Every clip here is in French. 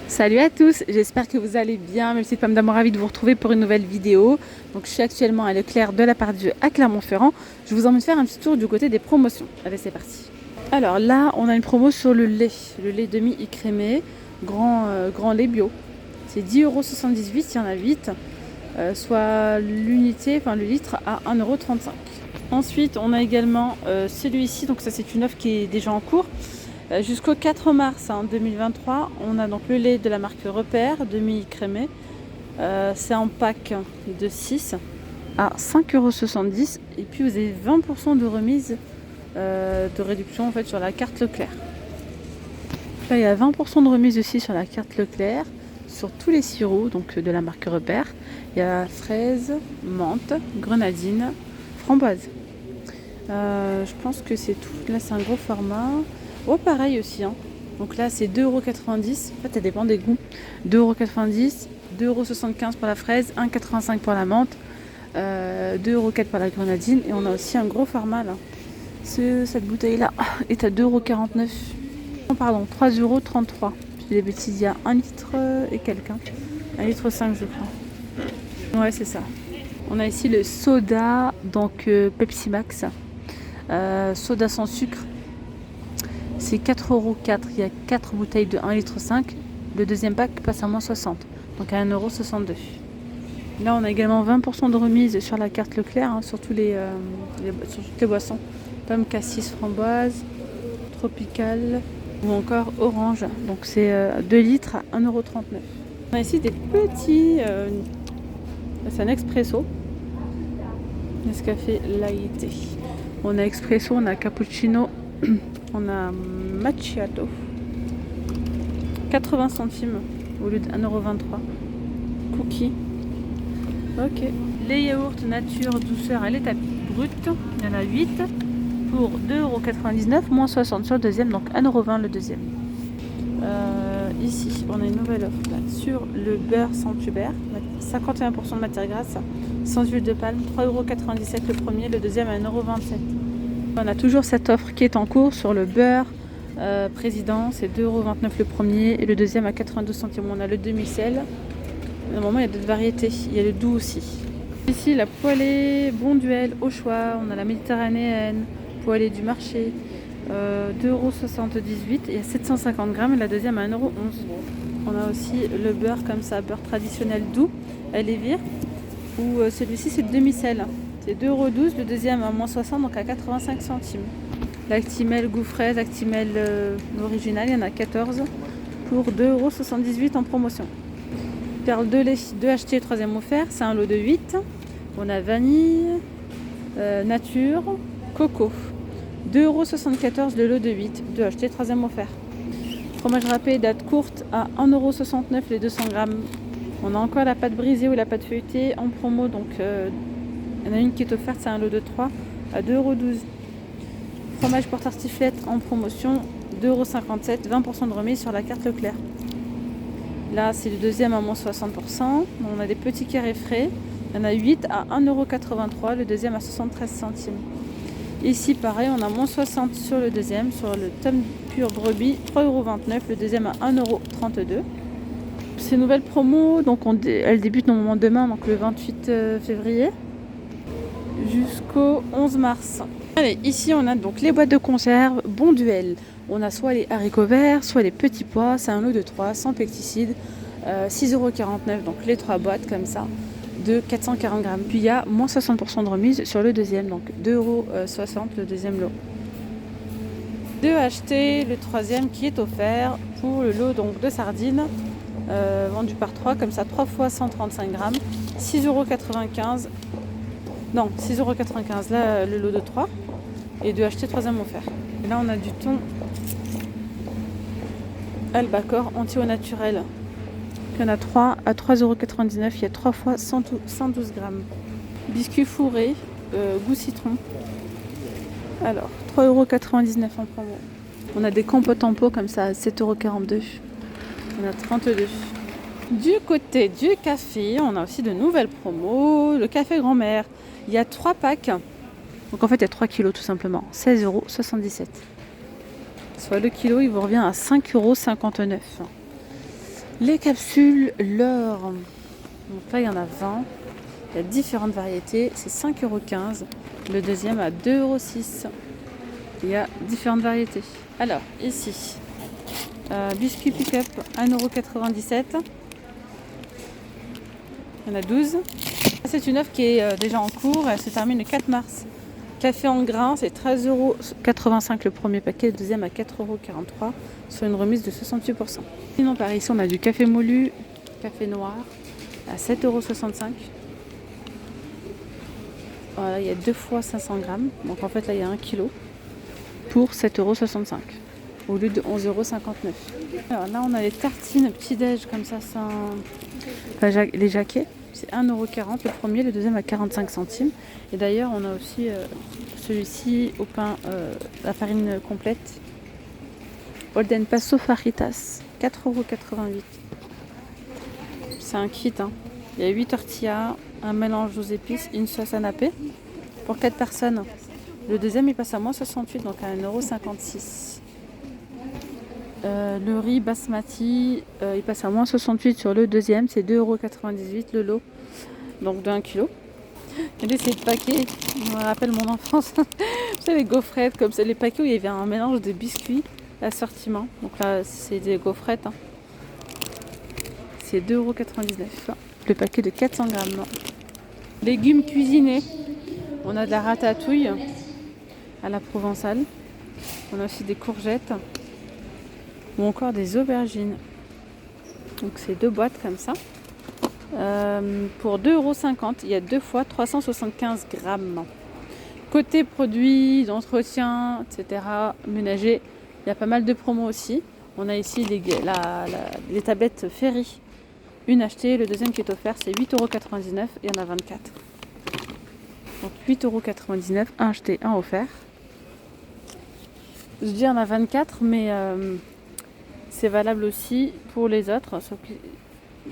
Salut à tous, j'espère que vous allez bien. Merci Pomme d'amour, ravie de vous retrouver pour une nouvelle vidéo. Donc je suis actuellement à Leclerc de la Part-Dieu à Clermont-Ferrand. Je vous emmène faire un petit tour du côté des promotions. Allez, c'est parti. Alors là, on a une promo sur le lait demi-écrémé, grand lait bio. C'est 10,78 €, il y en a 8, soit l'unité, enfin le litre à 1,35 €. Ensuite, on a également celui-ci, donc ça c'est une offre qui est déjà en cours. Jusqu'au 4 mars 2023, on a donc le lait de la marque Repère, demi-crémé. C'est en pack de 6 à 5,70 €. Et puis vous avez 20% de remise, de réduction en fait sur la carte Leclerc. Là, il y a 20% de remise aussi sur la carte Leclerc, sur tous les sirops donc de la marque Repère. Il y a fraise, menthe, grenadine, framboise. Je pense que c'est tout. Là, c'est un gros format. Oh, pareil aussi. Donc là, c'est 2,90 €. En fait, ça dépend des goûts. 2,90 €, 2,75 € pour la fraise, 1,85 € pour la menthe, 2,04 € pour la grenadine. Et on a aussi un gros format là. Cette bouteille-là est à 2,49 €. Oh, pardon, 3,33 €. Je dis des bêtises, il y a 1 litre et quelques. 1,5 litre, je crois. Ouais, c'est ça. On a ici le soda, donc Pepsi Max. Soda sans sucre. C'est 4,04 €. Il y a 4 bouteilles de 1,5 litre. Le deuxième pack passe à moins 60, donc à 1,62 €. Là, on a également 20% de remise sur la carte Leclerc, sur toutes les boissons. Pomme, cassis, framboise, tropical ou encore orange. Donc c'est 2 litres à 1,39 €. On a ici des petits... c'est un expresso. Nescafé laité. On a expresso, on a cappuccino, on a macchiato. 80 centimes au lieu de 1,23 €. Cookies. Ok. Les yaourts nature douceur à l'état brut. Il y en a 8 pour 2,99 €, moins 60 sur le deuxième, donc 1,20 € le deuxième. Ici, on a une nouvelle offre là, sur le beurre sans tubère. 51% de matière grasse, sans huile de palme. 3,97 € le premier, le deuxième à 1,27 €. On a toujours cette offre qui est en cours sur le beurre président, c'est 2,29 € le premier et le deuxième à 92 centimes. On a le demi-sel. Normalement, il y a d'autres variétés. Il y a le doux aussi. Ici, la poêlée Bonduelle au choix. On a la méditerranéenne, poêlée du marché. 2,78 € et à 750 grammes. Et la deuxième à 1,11 €. On a aussi le beurre comme ça, beurre traditionnel doux à Lévire. Ou celui-ci, c'est le demi-sel. C'est 2,12 €. Le deuxième à moins 60, donc à 85 centimes. L'Actimel goût fraise, Actimel original, il y en a 14 pour 2,78 € en promotion. Perle de lait, 2 achetés, 3e offert, c'est un lot de 8. On a vanille, nature, coco. 2,74 € le lot de 8, 2 achetés, 3e offert. Fromage râpé, date courte à 1,69 € les 200 grammes. On a encore la pâte brisée ou la pâte feuilletée en promo, donc il y en a une qui est offerte, c'est un lot de 3 à 2,12 €. Fromage pour tartiflette en promotion, 2,57 €, 20% de remise sur la carte Leclerc. Là, c'est le deuxième à moins 60%. On a des petits carrés frais. Il y en a 8 à 1,83 €, le deuxième à 73 centimes. Ici, pareil, on a moins 60 sur le deuxième, sur le tome pur brebis, 3,29 €, le deuxième à 1,32 €. Ces nouvelles promos, donc elles débutent normalement demain, donc le 28 février, jusqu'au 11 mars. Allez, ici on a donc les boîtes de conserve Bonduelle. On a soit les haricots verts, soit les petits pois. C'est un lot de 3, sans pesticides. 6,49 €, donc les 3 boîtes comme ça, de 440 grammes. Puis il y a moins 60% de remise sur le deuxième, donc 2,60 € le deuxième lot. 2 achetés, le troisième qui est offert pour le lot donc, de sardines, vendu par 3, comme ça, 3 fois 135 grammes, 6,95 €. Non, 6,95 € là, le lot de 3. Et 2 achetés, 3e offert. Et là, on a du thon Albacor anti au naturel. Il y en a 3 à 3,99 €. Il y a 3 fois 112 grammes. Biscuits fourrés, goût citron. Alors, 3,99 € en promo. On a des compotes en pot comme ça à 7,42 €. On a 32. Du côté du café, on a aussi de nouvelles promos. Le café grand-mère. Il y a 3 packs. Donc en fait, il y a 3 kilos tout simplement. 16,77 €. Soit le kilo, il vous revient à 5,59 €. Les capsules, l'or. Donc là, il y en a 20. Il y a différentes variétés. C'est 5,15 €. Le deuxième à 2,06 €. Il y a différentes variétés. Alors, ici, biscuit pick-up 1,97 €. Il y en a 12. C'est une offre qui est déjà en cours. Elle se termine le 4 mars. Café en grains, c'est 13,85 € le premier paquet, le deuxième à 4,43 € sur une remise de 68%. Sinon, par ici, on a du café moulu, café noir à 7,65 €. Voilà, il y a 2 fois 500 grammes. Donc en fait, là, il y a 1 kg pour 7,65 € au lieu de 11,59 €. Alors là, on a les tartines petit-déj comme ça, enfin, les jaquets. C'est 1,40 € le premier, le deuxième à 45 centimes. Et d'ailleurs, on a aussi celui-ci au pain, la farine complète. Holden Paso Faritas, 4,88 €. C'est un kit, hein. Il y a 8 tortillas, un mélange aux épices, une sauce à napper pour 4 personnes. Le deuxième, il passe à moins 68, donc à 1,56 €. Le riz basmati, il passe à moins 68 sur le deuxième, c'est 2,98 € le lot, donc de 1 kg. Regardez ces paquets, ça me rappelle mon enfance. Vous savez, les gaufrettes, comme ça, les paquets où il y avait un mélange de biscuits, l'assortiment. Donc là, c'est des gaufrettes, hein. C'est 2,99 € le paquet de 400 grammes. Légumes cuisinés, on a de la ratatouille à la provençale. On a aussi des courgettes ou encore des aubergines. Donc c'est 2 boîtes comme ça. Pour 2,50 €, il y a 2 fois 375 grammes. Côté produits d'entretien, etc., ménager, il y a pas mal de promos aussi. On a ici les tablettes Ferry. Une achetée, le deuxième qui est offert, c'est 8,99 € et il y en a 24. Donc 8,99 €, un acheté, un offert. Je dis il y en a 24, mais c'est valable aussi pour les autres, sauf que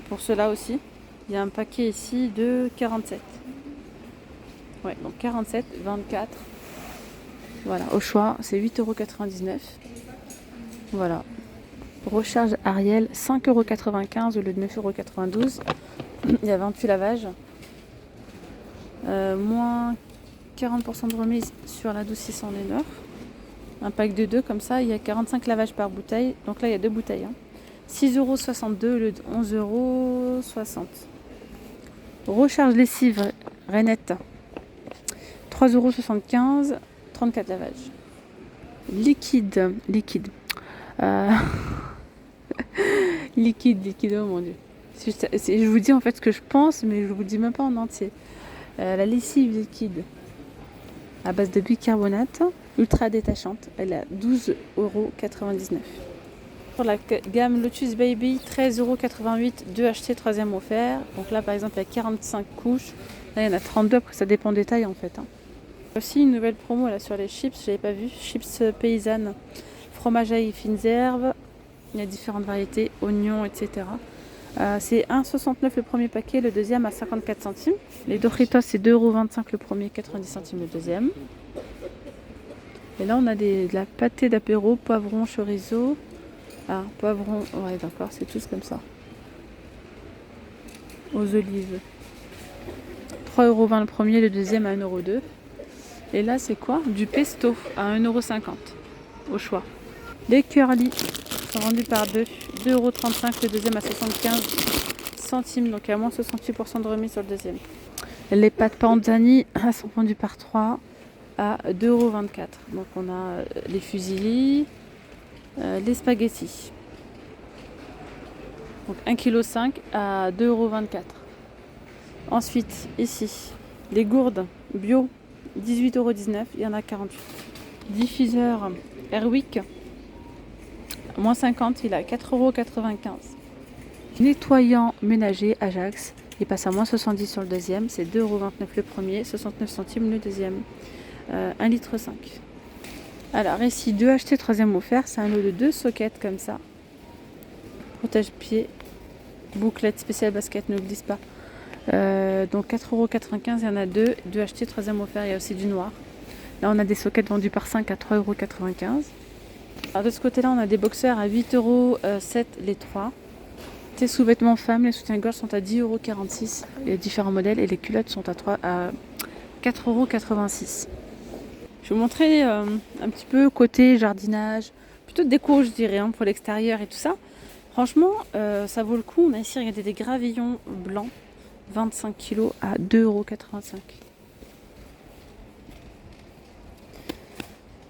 pour ceux-là aussi. Il y a un paquet ici de 47. Ouais, donc 47, 24. Voilà, au choix, c'est 8,99 €. Voilà. Recharge Ariel, 5,95 € au lieu de 9,92 €. Il y a 28 lavages. Moins 40% de remise sur l'adoucissant des neurs. Un pack de 2 comme ça, il y a 45 lavages par bouteille. Donc là, il y a 2 bouteilles. 6,62 € au lieu de 11,60 €. Recharge lessive Renette, 3,75 €, 34 lavages. Liquide. Liquide, oh mon dieu. Je vous dis en fait ce que je pense, mais je vous le dis même pas en entier. La lessive liquide à base de bicarbonate, ultra détachante, elle est à 12,99 €. Pour la gamme Lotus Baby, 13,88 €, 2 achetés, 3e offert. Donc là par exemple, il y a 45 couches. Là il y en a 32, après ça dépend des tailles en fait. Aussi une nouvelle promo là sur les chips, je l'avais pas vu. Chips paysannes, fromage ail fines herbes. Il y a différentes variétés, oignons, etc. C'est 1,69 € le premier paquet, le deuxième à 54 centimes. Les Doritos, c'est 2,25 € le premier, 90 centimes le deuxième. Et là, on a de la pâtée d'apéro, poivron, chorizo. Ah, poivron, ouais, d'accord, c'est tous comme ça. Aux olives. 3,20 € le premier, le deuxième à 1,02 €. Et là, c'est quoi? Du pesto à 1,50 € au choix. Les curly sont vendus par 2, 2,35 €, le deuxième à 75 centimes, donc à moins 68% de remise sur le deuxième. Les pâtes Panzani sont vendues par 3 à 2,24 €. Donc on a les fusilli, les spaghettis. Donc 1,5 kg à 2,24 €. Ensuite, ici, les gourdes bio, 18,19 €, il y en a 48. Diffuseur Airwick, moins 50, il a 4,95 €. Nettoyant ménager Ajax, il passe à moins 70 sur le deuxième, c'est 2,29 € le premier, 69 centimes le deuxième. 1,5 litre. Alors ici, 2 achetés, 3e offert, c'est un lot de 2 sockets comme ça. Protège-pied, bouclette spéciale basket, ne glisse pas. Donc 4,95 €, il y en a 2, 2 achetés, 3e offert, il y a aussi du noir. Là on a des sockets vendus par 5 à 3,95 €. Alors de ce côté là on a des boxeurs à 8,7 € les 3. côté sous-vêtements femmes, les soutiens-gorge sont à 10,46 €. Il y a différents modèles et les culottes sont à 4,86 €. Je vais vous montrer un petit peu côté jardinage, plutôt déco je dirais, hein, pour l'extérieur et tout ça. Franchement, ça vaut le coup. On a ici, regardez, des gravillons blancs, 25 kg à 2,85 €.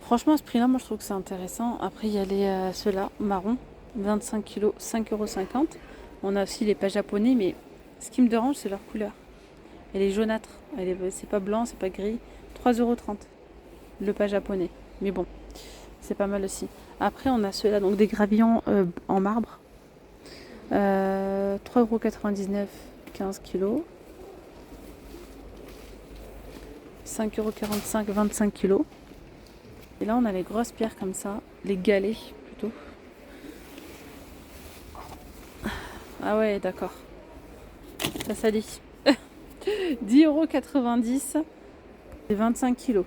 Franchement, à ce prix-là, moi je trouve que c'est intéressant. Après, il y a ceux-là, marron, 25 kg, 5,50 €. On a aussi les pas japonais, mais ce qui me dérange, c'est leur couleur. Elle est jaunâtre. C'est pas blanc, c'est pas gris. 3,30 € le pas japonais. Mais bon, c'est pas mal aussi. Après, on a ceux-là, donc des gravillons en marbre. 3,99 €, 15 kg. 5,45 €, 25 kg. Et là, on a les grosses pierres comme ça, les galets plutôt. Ah ouais, d'accord. Ça salit. 10,90 € et 25 kg.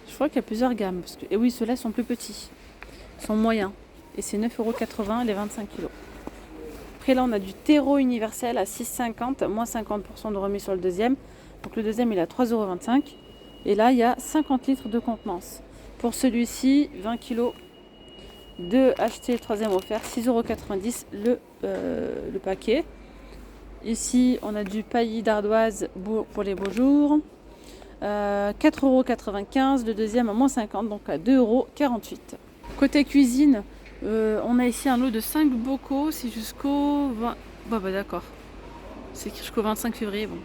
Je crois qu'il y a plusieurs gammes. Et oui, ceux-là sont plus petits. Ils sont moyens. Et c'est 9,80 € les 25 kg. Après là, on a du terreau universel à 6,50 €, moins 50% de remise sur le deuxième. Donc le deuxième, il est à 3,25 €. Et là, il y a 50 litres de contenance. Pour celui-ci, 20 kg, 2 achetés, le troisième offert, 6,90 € le paquet. Ici, on a du paillis d'ardoise pour les beaux jours. 4,95 €, le deuxième à moins 50, donc à 2,48 €. Côté cuisine, on a ici un lot de 5 bocaux, c'est jusqu'au 20... Bah d'accord, c'est jusqu'au 25 février, bon.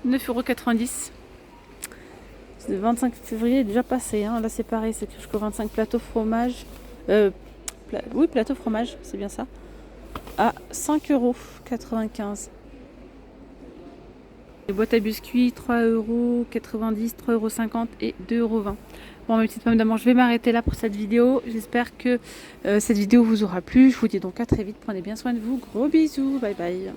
9,90 €. Le 25 février est déjà passé, hein. Là c'est pareil, c'est jusqu'au 25 plateau fromage. Oui, plateau fromage, c'est bien ça. À 5,95 €. Les boîtes à biscuits, 3,90 €, 3,50 € et 2,20 €. Bon, mes petites pommes d'amour, je vais m'arrêter là pour cette vidéo. J'espère que cette vidéo vous aura plu. Je vous dis donc à très vite. Prenez bien soin de vous. Gros bisous. Bye bye.